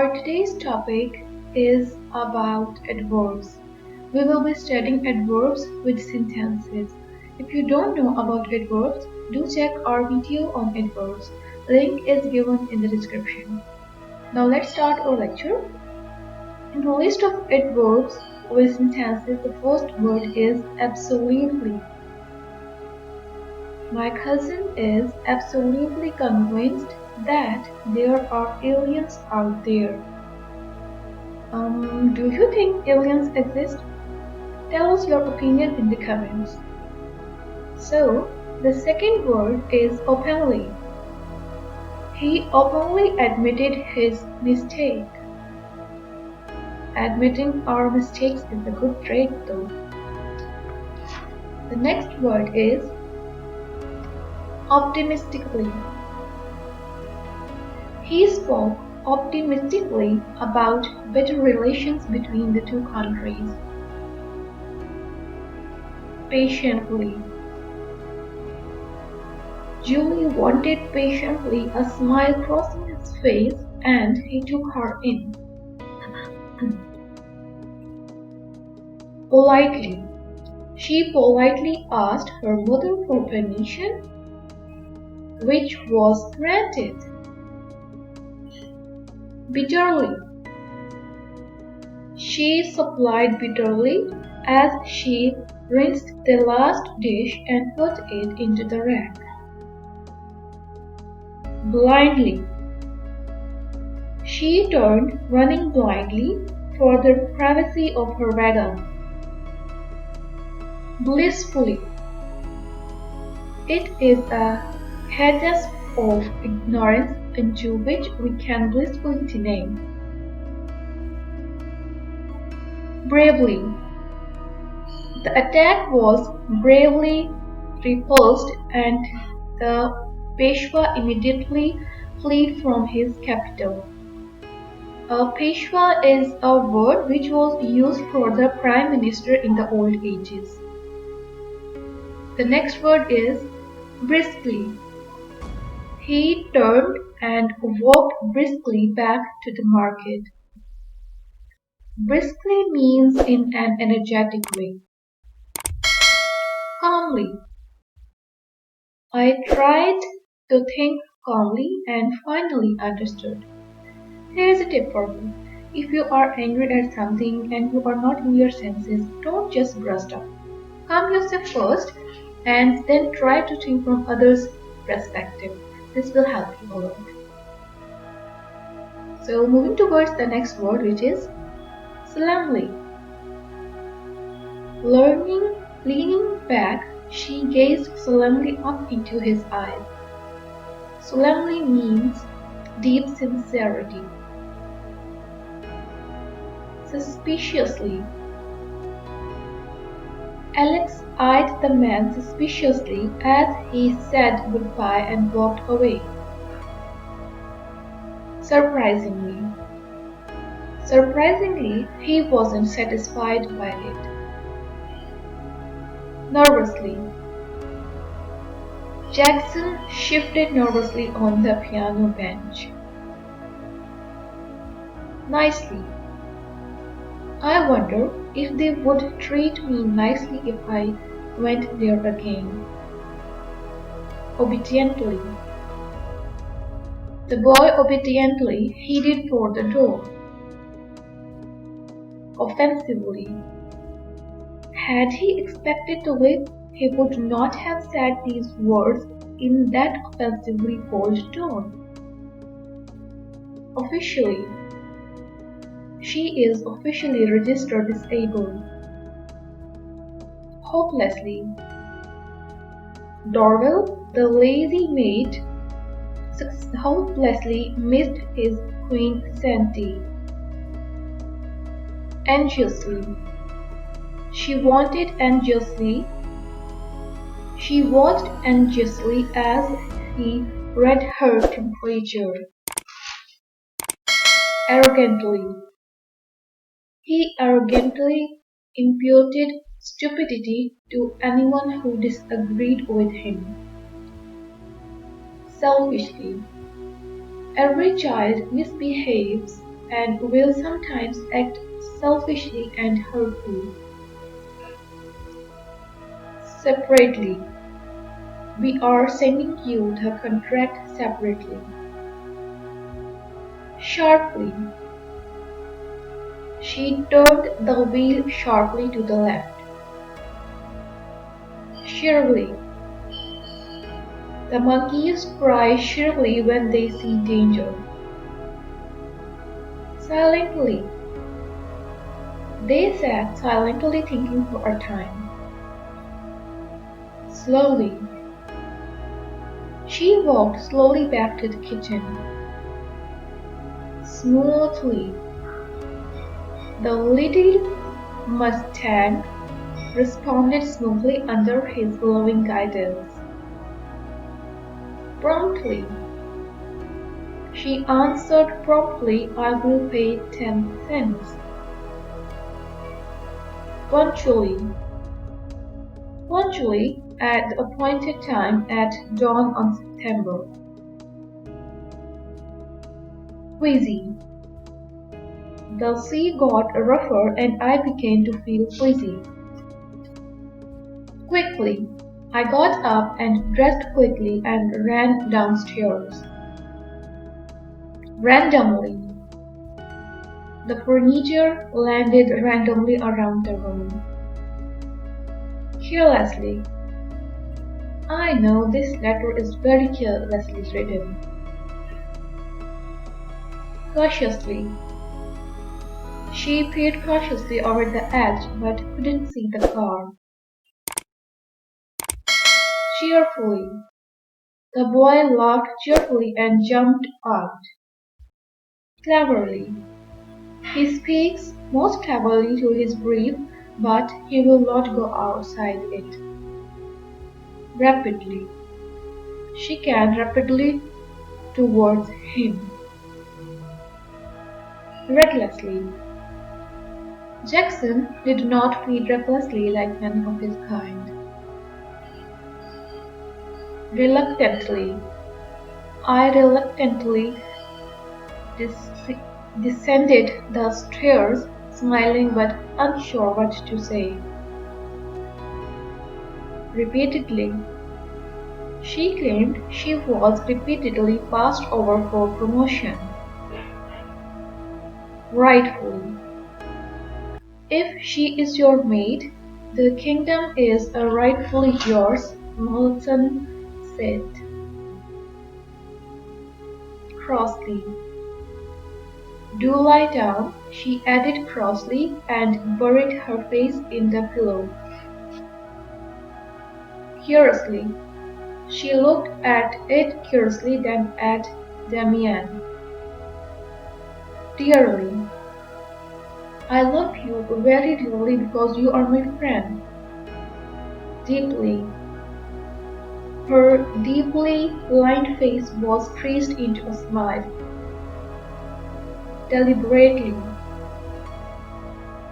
Our today's topic is about adverbs. We will be studying adverbs with sentences. If you don't know about adverbs, do check our video on adverbs. Link is given in the description. Now let's start our lecture. In the list of adverbs with sentences, the first word is absolutely. My cousin is absolutely convinced that there are aliens out there. Do you think aliens exist? Tell us your opinion in the comments. So, the second word is openly. He openly admitted his mistake. Admitting our mistakes is a good trait though. The next word is optimistically. He spoke optimistically about better relations between the two countries. Patiently. Julie wanted patiently a smile crossing his face and he took her in. Politely. She politely asked her mother for permission, which was granted. Bitterly. She supplied bitterly as she rinsed the last dish and put it into the rack. Blindly. She turned running blindly for the privacy of her wagon. Blissfully. It is a haze of ignorance into which we can blissfully deny. Bravely. The attack was bravely repulsed and the Peshwa immediately fled from his capital. Peshwa is a word which was used for the prime minister in the old ages. The next word is briskly. He turned and walked briskly back to the market. Briskly means in an energetic way. Calmly. I tried to think calmly and finally understood. Here is a tip for you. If you are angry at something and you are not in your senses, don't just burst up. Calm yourself first and then try to think from others' perspective. This will help you a lot. So moving towards the next word, which is solemnly. Leaning back, she gazed solemnly up into his eyes. Solemnly means deep sincerity. Suspiciously. Alex eyed the man suspiciously as he said goodbye and walked away. Surprisingly. Surprisingly, he wasn't satisfied by it. Nervously. Jackson shifted nervously on the piano bench. Nicely. I wonder if they would treat me nicely if I went there again. Obediently. The boy obediently headed for the door. Offensively. Had he expected to whip, he would not have said these words in that offensively cold tone. Officially. She is officially registered disabled. Hopelessly. Dorwell, the lazy maid, hopelessly missed his Queen Santee. Anxiously. She watched anxiously as he read her temperature. Arrogantly. He arrogantly imputed stupidity to anyone who disagreed with him. Selfishly. Every child misbehaves and will sometimes act selfishly and hurtfully. Separately. We are sending you the contract separately. Sharply. She turned the wheel sharply to the left. Shrilly. The monkeys cry shrilly when they see danger. Silently. They sat silently thinking for a time. Slowly. She walked slowly back to the kitchen. Smoothly. The little Mustang responded smoothly under his glowing guidance. Promptly. She answered promptly, I will pay 10 cents. Punctually. Punctually at the appointed time at dawn on September. Queasy. The sea got rougher and I began to feel queasy. Quickly. I got up and dressed quickly and ran downstairs. Randomly. The furniture landed randomly around the room. Carelessly. I know this letter is very carelessly written. Cautiously. She peered cautiously over the edge but couldn't see the car. Cheerfully. The boy laughed cheerfully and jumped out. Cleverly. He speaks most cleverly to his brief, but he will not go outside it. Rapidly. She can rapidly towards him. Recklessly. Jackson did not feed recklessly like many of his kind. Reluctantly. I reluctantly descended the stairs, smiling but unsure what to say. Repeatedly. She claimed she was repeatedly passed over for promotion. Rightfully. If she is your maid, the kingdom is rightfully yours, Milton said. Crossly. Do lie down, she added crossly and buried her face in the pillow. Curiously. She looked at it curiously, then at Damian. Dearly. I love you very dearly because you are my friend. Deeply. Her deeply lined face was traced into a smile. Deliberately.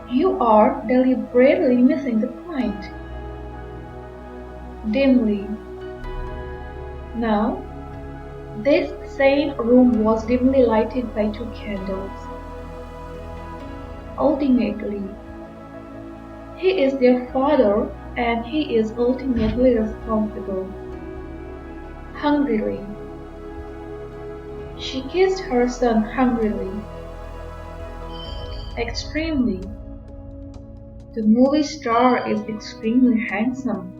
You are deliberately missing the point. Dimly. Now, this same room was dimly lighted by 2 candles. Ultimately. He is their father and he is ultimately responsible. Hungrily. She kissed her son hungrily. Extremely. The movie star is extremely handsome.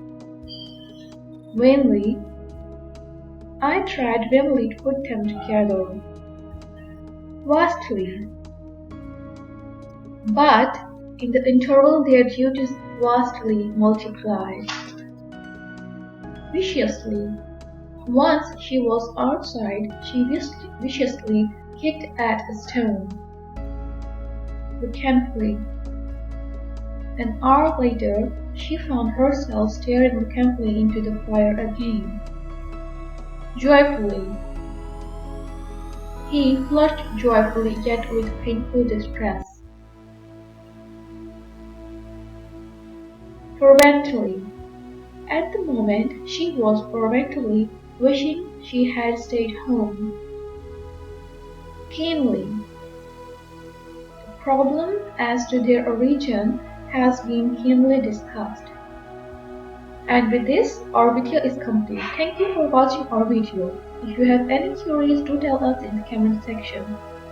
Vainly. I tried vainly to put them together. Vastly. But in the interval their duties vastly multiplied. Viciously. Once she was outside, she viciously kicked at a stone. Mechanically. An hour later, she found herself staring mechanically into the fire again. Joyfully. He flushed joyfully yet with painful distress. Fervently. At the moment, she was fervently wishing she had stayed home. Keenly. problem as to their origin has been keenly discussed. And with this, our video is complete. Thank you for watching our video. If you have any queries, do tell us in the comment section.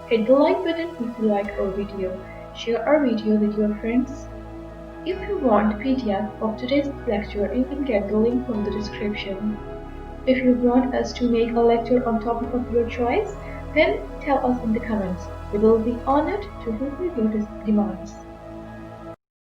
Hit the like button if you like our video. Share our video with your friends. If you want PDF of today's lecture, you can get the link from the description. If you want us to make a lecture on topic of your choice, then tell us in the comments. We will be honored to fulfill your demands.